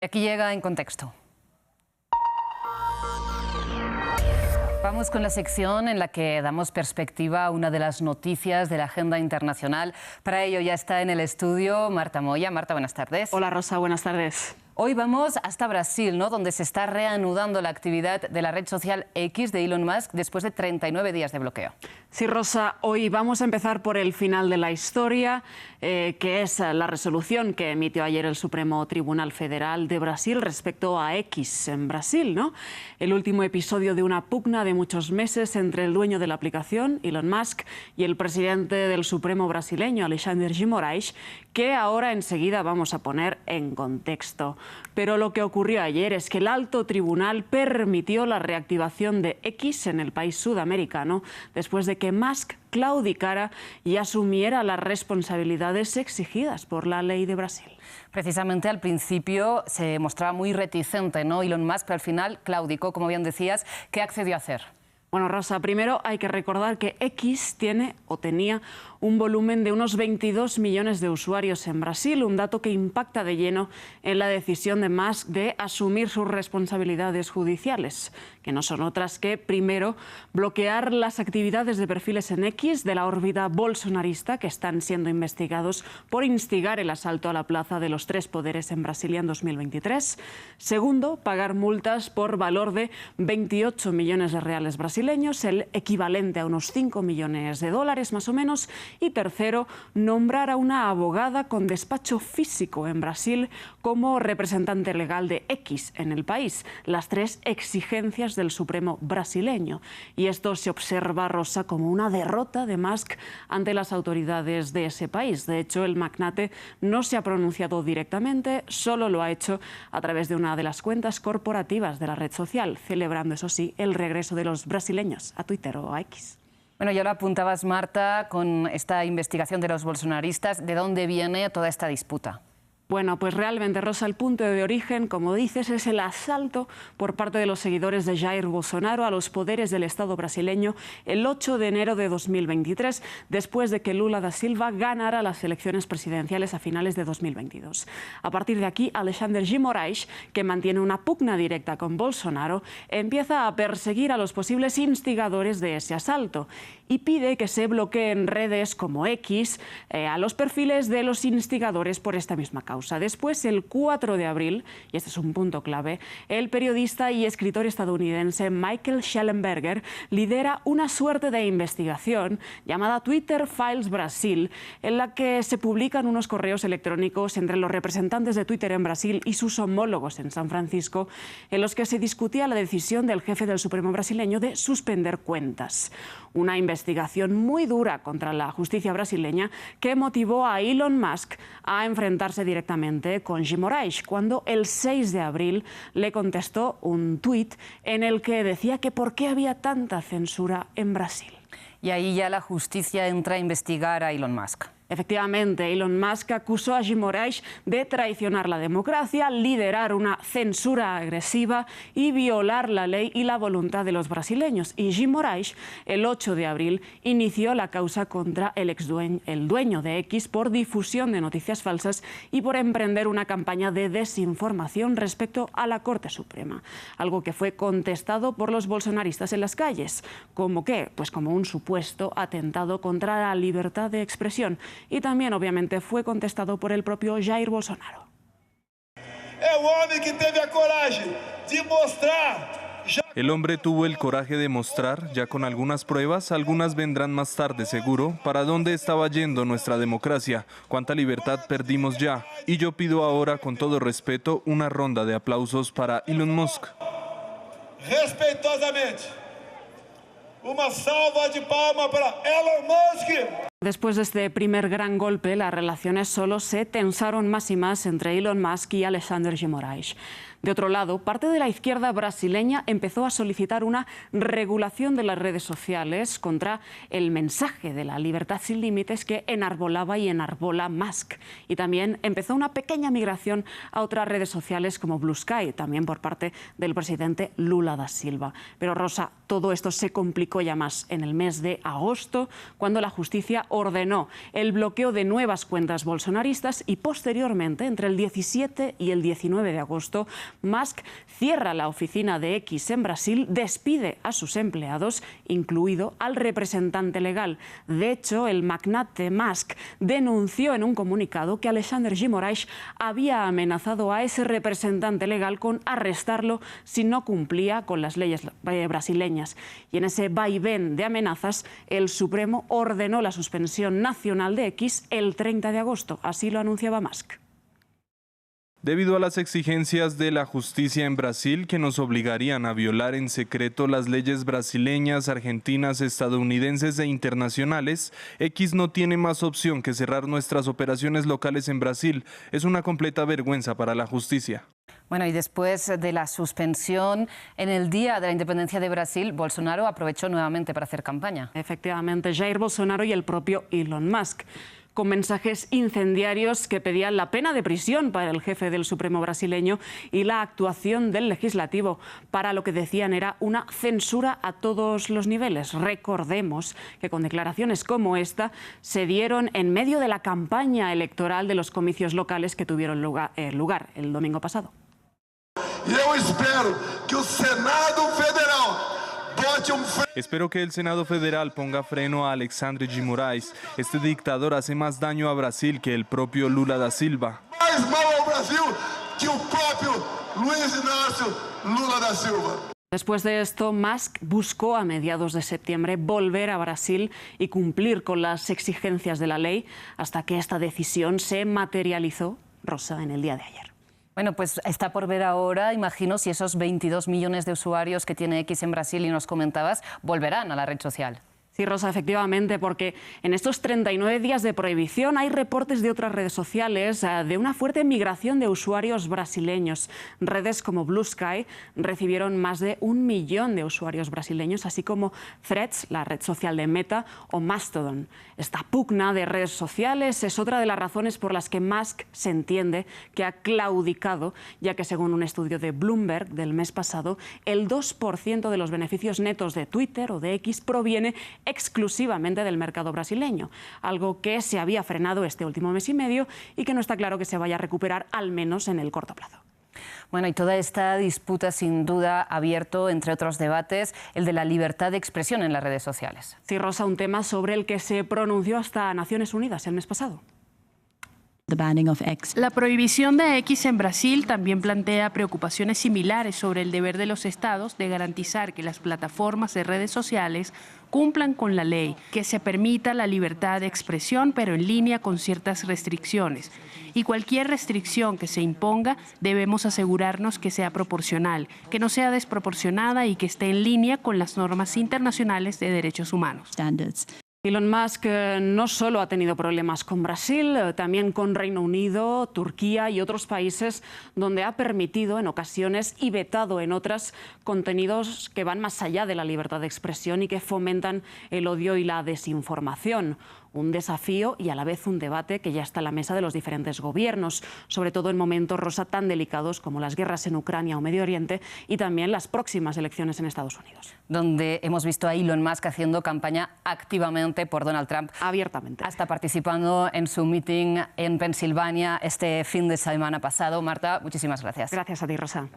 Aquí llega En Contexto. Vamos con la sección en la que damos perspectiva a una de las noticias de la agenda internacional. Para ello ya está en el estudio Marta Moya. Marta, buenas tardes. Hola Rosa, buenas tardes. Hoy vamos hasta Brasil, ¿no?, donde se está reanudando la actividad de la red social X de Elon Musk después de 39 días de bloqueo. Sí, Rosa, hoy vamos a empezar por el final de la historia, que es la resolución que emitió ayer el Supremo Tribunal Federal de Brasil respecto a X en Brasil, ¿no? El último episodio de una pugna de muchos meses entre el dueño de la aplicación, Elon Musk, y el presidente del Supremo brasileño, Alexandre de Moraes, que ahora enseguida vamos a poner en contexto. Pero lo que ocurrió ayer es que el alto tribunal permitió la reactivación de X en el país sudamericano después de que Musk claudicara y asumiera las responsabilidades exigidas por la ley de Brasil. Precisamente al principio se mostraba muy reticente, ¿no?, Elon Musk, pero al final claudicó, como bien decías. ¿Qué accedió a hacer? Bueno, Rosa, primero hay que recordar que X tiene o tenía un volumen de unos 22 millones de usuarios en Brasil, un dato que impacta de lleno en la decisión de Musk de asumir sus responsabilidades judiciales, que no son otras que, primero, bloquear las actividades de perfiles en X de la órbita bolsonarista que están siendo investigados por instigar el asalto a la Plaza de los Tres Poderes en Brasilia en 2023. Segundo, pagar multas por valor de 28 millones de reales brasileños, el equivalente a unos 5 millones de dólares más o menos. Y tercero, nombrar a una abogada con despacho físico en Brasil como representante legal de X en el país. Las tres exigencias del Supremo brasileño. Y esto se observa, Rosa, como una derrota de Musk ante las autoridades de ese país. De hecho, el magnate no se ha pronunciado directamente, solo lo ha hecho a través de una de las cuentas corporativas de la red social, celebrando, eso sí, el regreso de los brasileños a Twitter o a X. Bueno, ya lo apuntabas, Marta, con esta investigación de los bolsonaristas. ¿De dónde viene toda esta disputa? Bueno, pues realmente, Rosa, el punto de origen, como dices, es el asalto por parte de los seguidores de Jair Bolsonaro a los poderes del Estado brasileño el 8 de enero de 2023, después de que Lula da Silva ganara las elecciones presidenciales a finales de 2022. A partir de aquí, Alexandre de Moraes, que mantiene una pugna directa con Bolsonaro, empieza a perseguir a los posibles instigadores de ese asalto y pide que se bloqueen redes como X a los perfiles de los instigadores por esta misma causa. Después, el 4 de abril, y este es un punto clave, el periodista y escritor estadounidense Michael Shellenberger lidera una suerte de investigación llamada Twitter Files Brasil, en la que se publican unos correos electrónicos entre los representantes de Twitter en Brasil y sus homólogos en San Francisco, en los que se discutía la decisión del jefe del Supremo brasileño de suspender cuentas. Una investigación muy dura contra la justicia brasileña que motivó a Elon Musk a enfrentarse directamente con de Moraes, cuando el 6 de abril le contestó un tuit en el que decía que por qué había tanta censura en Brasil. Y ahí ya la justicia entra a investigar a Elon Musk. Efectivamente, Elon Musk acusó a de Moraes de traicionar la democracia, liderar una censura agresiva y violar la ley y la voluntad de los brasileños. Y de Moraes, el 8 de abril, inició la causa contra el dueño de X por difusión de noticias falsas y por emprender una campaña de desinformación respecto a la Corte Suprema. Algo que fue contestado por los bolsonaristas en las calles. ¿Cómo qué? Pues como un supuesto atentado contra la libertad de expresión. Y también, obviamente, fue contestado por el propio Jair Bolsonaro. El hombre tuvo el coraje de mostrar, ya con algunas pruebas, algunas vendrán más tarde seguro, para dónde estaba yendo nuestra democracia, cuánta libertad perdimos ya. Y yo pido ahora, con todo respeto, una ronda de aplausos para Elon Musk. Respetuosamente, una salva de palmas para Elon Musk. Después de este primer gran golpe, las relaciones solo se tensaron más y más entre Elon Musk y Alexandre de Moraes. De otro lado, parte de la izquierda brasileña empezó a solicitar una regulación de las redes sociales contra el mensaje de la libertad sin límites que enarbolaba y enarbola Musk. Y también empezó una pequeña migración a otras redes sociales como Blue Sky, también por parte del presidente Lula da Silva. Pero, Rosa, todo esto se complicó ya más en el mes de agosto, cuando la justicia ordenó el bloqueo de nuevas cuentas bolsonaristas y posteriormente, entre el 17 y el 19 de agosto, Musk cierra la oficina de X en Brasil, despide a sus empleados, incluido al representante legal. De hecho, el magnate Musk denunció en un comunicado que Alexandre de Moraes había amenazado a ese representante legal con arrestarlo si no cumplía con las leyes brasileñas. Y en ese vaivén de amenazas, el Supremo ordenó la suspensión nacional de X el 30 de agosto. Así lo anunciaba Musk. Debido a las exigencias de la justicia en Brasil que nos obligarían a violar en secreto las leyes brasileñas, argentinas, estadounidenses e internacionales, X no tiene más opción que cerrar nuestras operaciones locales en Brasil. Es una completa vergüenza para la justicia. Bueno, y después de la suspensión, en el día de la independencia de Brasil, Bolsonaro aprovechó nuevamente para hacer campaña. Efectivamente, Jair Bolsonaro y el propio Elon Musk, con mensajes incendiarios que pedían la pena de prisión para el jefe del Supremo brasileño y la actuación del legislativo para lo que decían era una censura a todos los niveles. Recordemos que con declaraciones como esta se dieron en medio de la campaña electoral de los comicios locales que tuvieron lugar el domingo pasado. Espero que el Senado Federal ponga freno a Alexandre de Moraes. Este dictador hace más daño a Brasil que el propio Lula da Silva. Mais mal ao Brasil que o próprio Luiz Inácio Lula da Silva. Después de esto, Musk buscó a mediados de septiembre volver a Brasil y cumplir con las exigencias de la ley hasta que esta decisión se materializó, Rosa, en el día de ayer. Bueno, pues está por ver ahora, imagino, si esos 22 millones de usuarios que tiene X en Brasil y nos comentabas, volverán a la red social. Sí, Rosa, efectivamente, porque en estos 39 días de prohibición hay reportes de otras redes sociales de una fuerte migración de usuarios brasileños. Redes como Blue Sky recibieron más de 1 millón de usuarios brasileños, así como Threads, la red social de Meta, o Mastodon. Esta pugna de redes sociales es otra de las razones por las que Musk se entiende que ha claudicado, ya que según un estudio de Bloomberg del mes pasado, el 2% de los beneficios netos de Twitter o de X proviene exclusivamente del mercado brasileño, algo que se había frenado este último mes y medio y que no está claro que se vaya a recuperar, al menos en el corto plazo. Bueno, y toda esta disputa sin duda ha abierto, entre otros debates, el de la libertad de expresión en las redes sociales. Sí, Rosa, un tema sobre el que se pronunció hasta Naciones Unidas el mes pasado. La prohibición de X en Brasil también plantea preocupaciones similares sobre el deber de los estados de garantizar que las plataformas de redes sociales cumplan con la ley, que se permita la libertad de expresión, pero en línea con ciertas restricciones. Y cualquier restricción que se imponga, debemos asegurarnos que sea proporcional, que no sea desproporcionada y que esté en línea con las normas internacionales de derechos humanos. Elon Musk no solo ha tenido problemas con Brasil, también con Reino Unido, Turquía y otros países donde ha permitido en ocasiones y vetado en otras contenidos que van más allá de la libertad de expresión y que fomentan el odio y la desinformación. Un desafío y a la vez un debate que ya está a la mesa de los diferentes gobiernos, sobre todo en momentos, Rosa, tan delicados como las guerras en Ucrania o Medio Oriente y también las próximas elecciones en Estados Unidos. Donde hemos visto a Elon Musk haciendo campaña activamente por Donald Trump. Abiertamente. Hasta participando en su meeting en Pensilvania este fin de semana pasado. Marta, muchísimas gracias. Gracias a ti, Rosa.